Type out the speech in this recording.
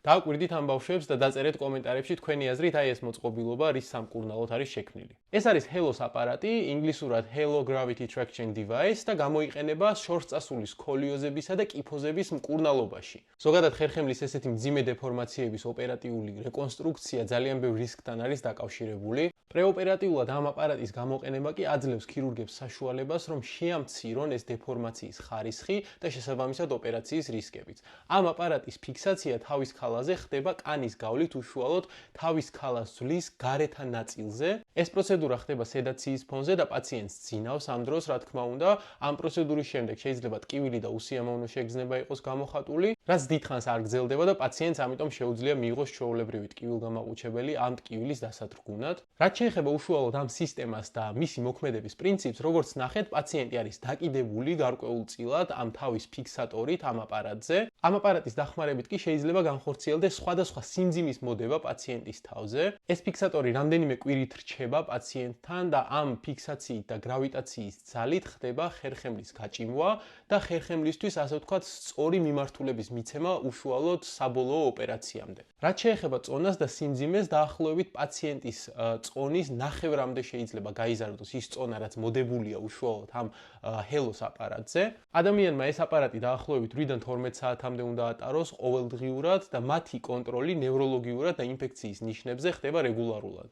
დააკვირდით ამ ბავშვებს და დაწერეთ კომენტარებში თქვენი აზრით აი ეს მოწყობილობა რის სამკურნალოდ არის შექმნილი. ეს არის Halo-s აპარატი, ინგლისურად Halo Gravity Traction Device და გამოიყენება შორსწასულის სკოლიოზებისა და კიფოზების მკურნალობაში. ზოგადად ხერხემლის ესეთი მძიმე დეფორმაციების ოპერატიული რეკონსტრუქცია ძალიან ბევრ რისკთან არის დაკავშირებული. პრეოპერატიულად ამ აპარატის გამოყენება კი აძლევს ქირურგებს საშუალებას, რომ შეამცირონ ეს დეფორმაციის ხარისხი და შესაბამისად ოპერაციის რისკებიც. ამ აპარატის ფიქსაცია თავის ქალაზე ხდება კანის გავლით უშუალოდ თავის ქალას ძვლის გარეთა ნაწილზე. ეს პროცედურა ხდება სედაციის ფონზე და პაციენტს ძინავს ამ დროს, რა თქმა უნდა, ამ პროცედურის შემდეგ შეიძლება ტკივილი და უსიამოვნო შეგრძნება იყოს გამოხატული, რაც დიდხანს არ გრძელდება და პაციენტს ამიტომ შეუძლია მიიღოს ჩვეულებრივი ტკივილგამაყუჩებელი ამ ტკივილის დასადგუნად. რაც შეეხება უშუალოდ ამ სისტემას და მისი მოქმედების პრინციპს, როგორც ნახეთ, პაციენტი არის დაკიდებული გარკვეულწილად ამ თავის ფიქსატორით ამ აპარატზე. ამ აპარატის დახმარებით კი შეიძლება განხორციელდეს სხვადასხვა სიმძიმის მოდება პაციენტის თავზე. ეს ფიქსატორი რამდენიმე კვირით რჩება პაციენტთან და ამ ფიქსაციით და გრავიტაციის ძალით ხდება ხერხემლის გაჭიმვა და ხერხემლისთვის, ასე ვთქვათ, სწორი მიმართულების მიცემა უშუალოდ საბოლოო ოპერაციამდე. რაც შეეხება წონას და სიმძიმეს, დაახლოებით პაციენტის წონის ნახევრამდე შეიძლება გაიზარდოს ის წონა, რაც მოდებულია უშუალოდ ამ Halo-s აპარატზე. ადამიანმა ეს აპარატი დაახლოებით 8-დან 12 საათამდე უნდა ატაროს ყოველდღიურად და მათი კონტროლი ნევროლოგიურად და ინფექციის ნიშნებზე ხდება რეგულარულად.